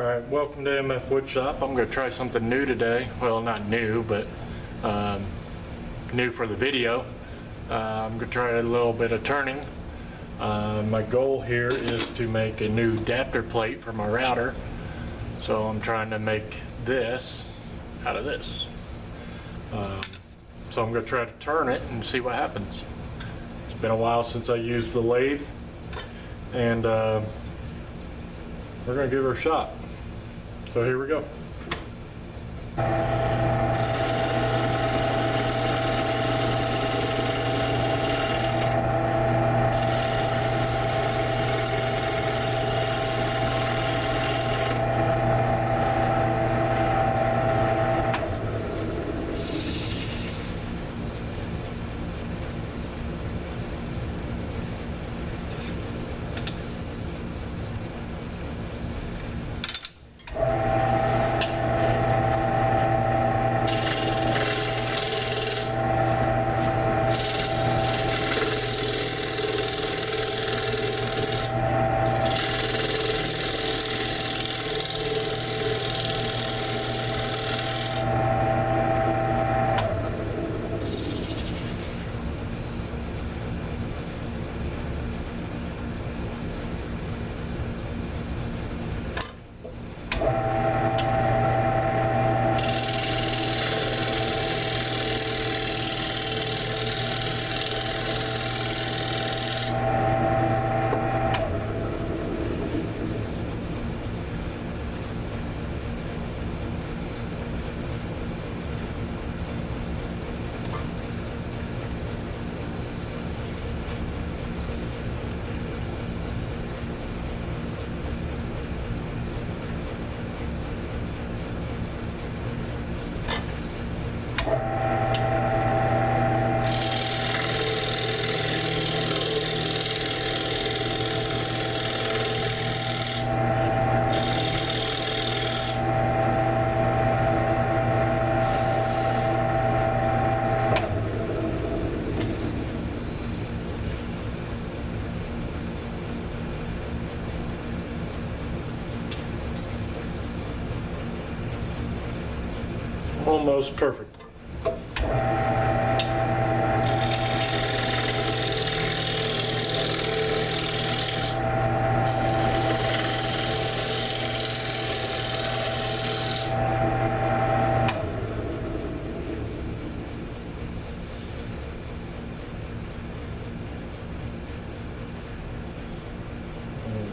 Alright, welcome to MFWoodShop. I'm going to try something new today. Well, not new, but new for the video. I'm going to try a little bit of turning. My goal here is to make a new adapter plate for my router. So I'm trying to make this out of this. So I'm going to try to turn it and see what happens. It's been a while since I used the lathe, and we're going to give her a shot. So here we go. Almost perfect.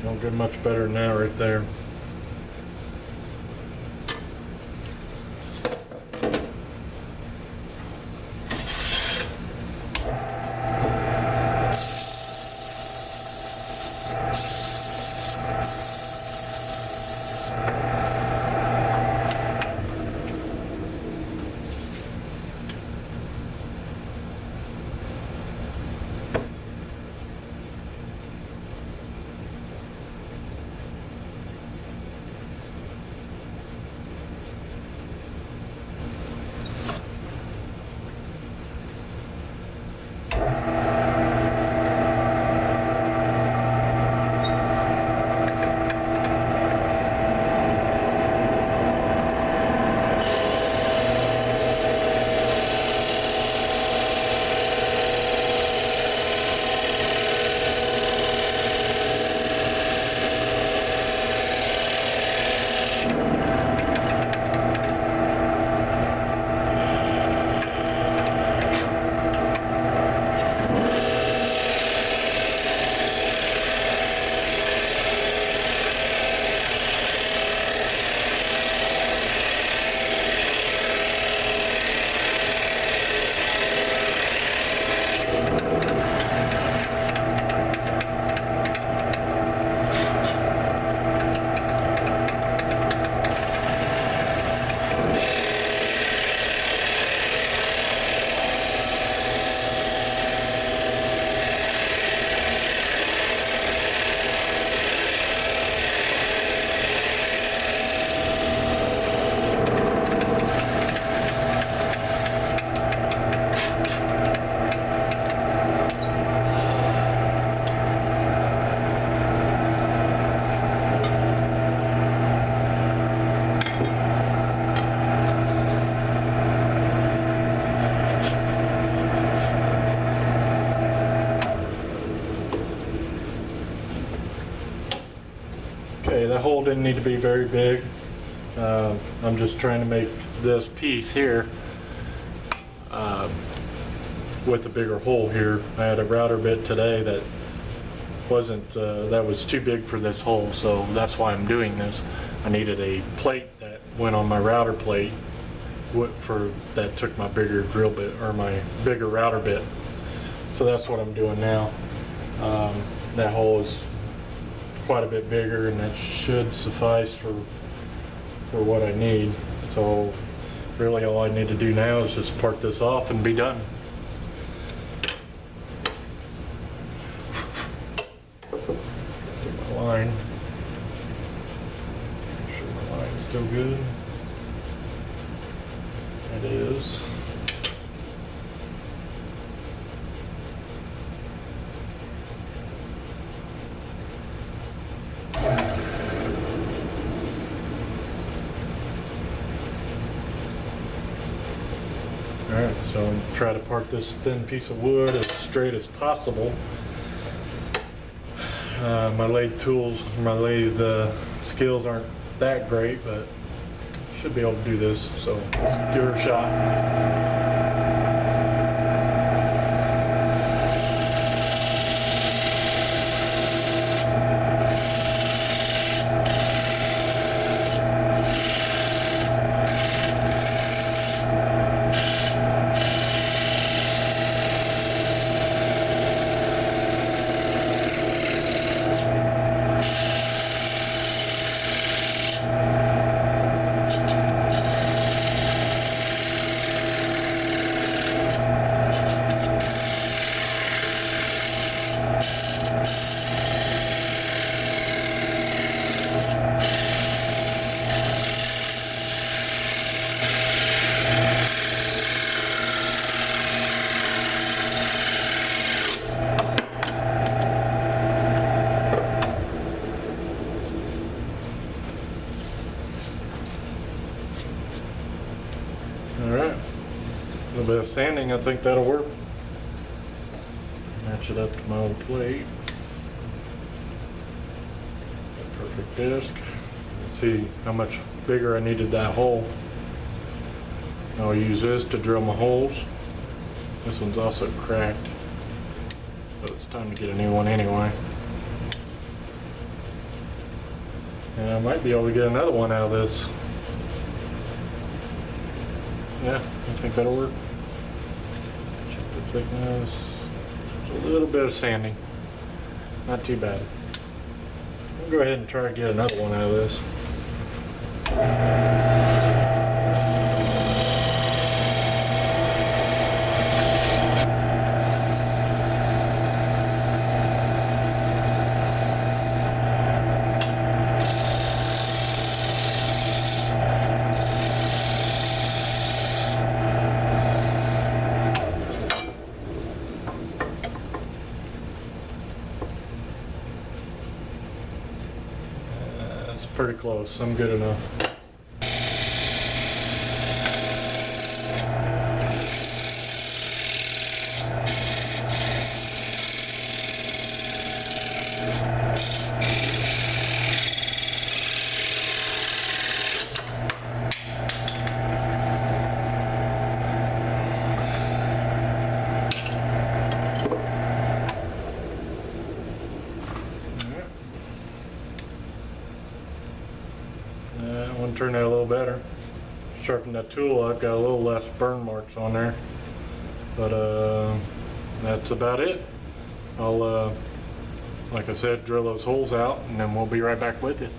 Don't get much better than that right there. Okay, that hole didn't need to be very big. I'm just trying to make this piece here with a bigger hole here. I had a router bit today that was too big for this hole, so that's why I'm doing this. I needed a plate that went on my router plate that took my bigger drill bit, or my bigger router bit. So that's what I'm doing now. That hole is quite a bit bigger, and that should suffice for what I need. So really all I need to do now is just part this off and be done. Get my line. Make sure my line's still good. It is. Alright, so I'm gonna try to part this thin piece of wood as straight as possible. My lathe skills aren't that great, but should be able to do this, so let's give her a shot. Alright, a little bit of sanding, I think that'll work. Match it up to my old plate. Perfect disc. Let's see how much bigger I needed that hole. I'll use this to drill my holes. This one's also cracked, so it's time to get a new one anyway. And I might be able to get another one out of this. Yeah, I think that'll work. Check the thickness. Just a little bit of sanding. Not too bad. I'll go ahead and try to get another one out of this. Pretty close. I'm good enough. One turned out a little better. Sharpened that tool up, got a little less burn marks on there. But that's about it. I'll, like I said, drill those holes out and then we'll be right back with you.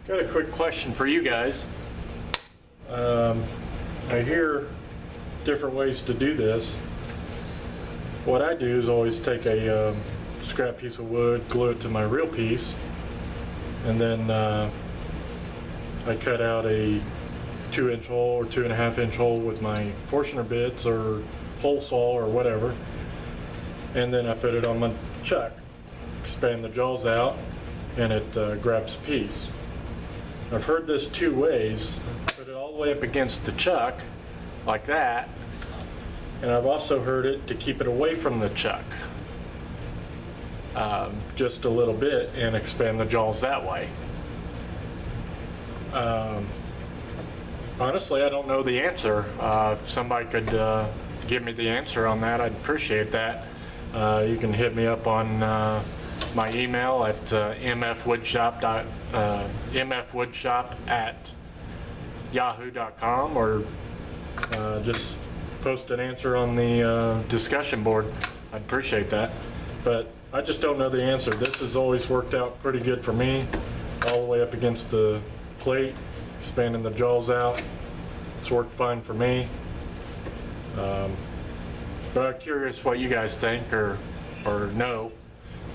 Got a quick question for you guys. I hear different ways to do this. What I do is always take a scrap piece of wood, glue it to my real piece, and then I cut out a 2-inch hole or 2.5-inch hole with my Forstner bits or hole saw or whatever, and then I put it on my chuck, expand the jaws out, and it grabs a piece. I've heard this two ways. Put it all the way up against the chuck like that, and I've also heard it to keep it away from the chuck. just a little bit and expand the jaws that way. Honestly, I don't know the answer. If somebody could give me the answer on that, I'd appreciate that. You can hit me up on my email at mfwoodshop@yahoo.com, or just post an answer on the discussion board. I'd appreciate that. But I just don't know the answer. This has always worked out pretty good for me, all the way up against the plate, expanding the jaws out. It's worked fine for me. But I'm curious what you guys think or know.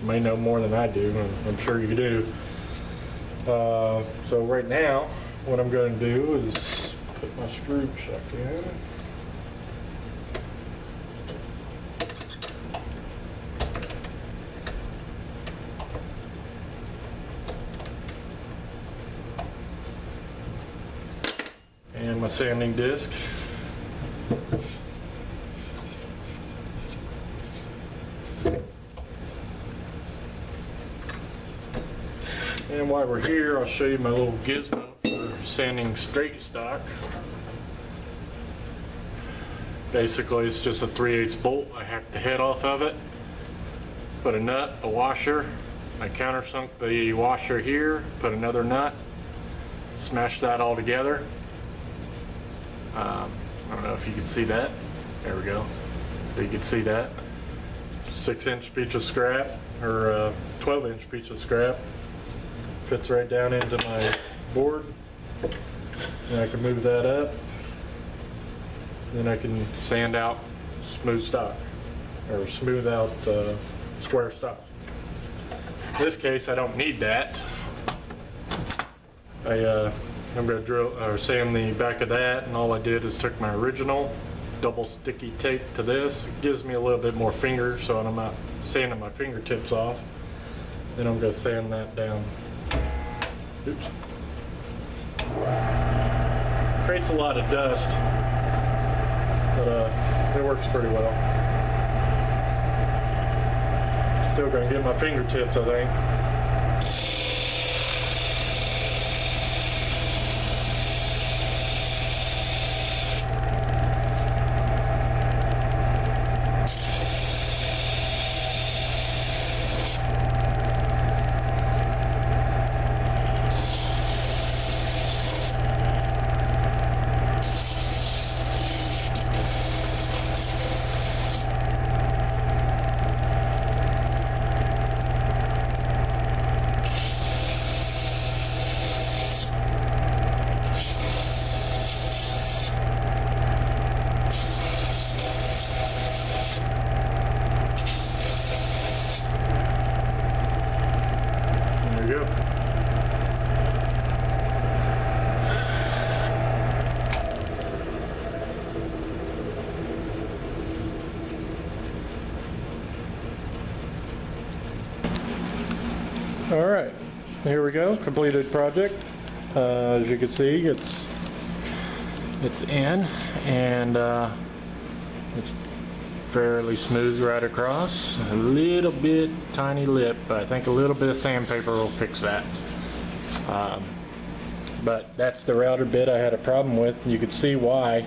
You may know more than I do, and I'm sure you do. So right now, what I'm going to do is put my screw chuck in. And my sanding disc. And while we're here, I'll show you my little gizmo for sanding straight stock. Basically, it's just a 3/8 bolt. I hacked the head off of it, put a nut, a washer. I countersunk the washer here, put another nut, smash that all together. I don't know if you can see that. There we go. So you can see that. 6-inch piece of scrap, or 12-inch piece of scrap. Fits right down into my board. And I can move that up. Then I can sand out smooth stock, or smooth out square stock. In this case, I don't need that. I'm going to drill or sand the back of that, and all I did is took my original double sticky tape to this. It gives me a little bit more finger, so I'm not sanding my fingertips off. Then I'm going to sand that down. Oops. Creates a lot of dust, but it works pretty well. Still going to get my fingertips, I think. There you go. All right, here we go. Completed project. As you can see, it's in, and it's fairly smooth right across. A little bit tiny lip, but I think a little bit of sandpaper will fix that. But that's the router bit I had a problem with. You can see why.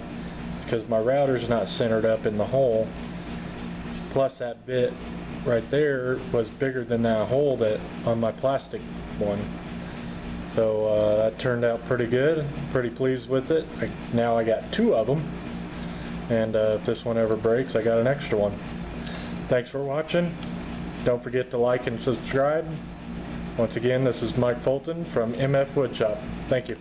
It's because my router's not centered up in the hole. Plus that bit right there was bigger than that hole that on my plastic one. So that turned out pretty good. Pretty pleased with it. Now I got two of them. And if this one ever breaks, I got an extra one. Thanks for watching. Don't forget to like and subscribe. Once again, this is Mike Fulton from MFWoodShop. Thank you.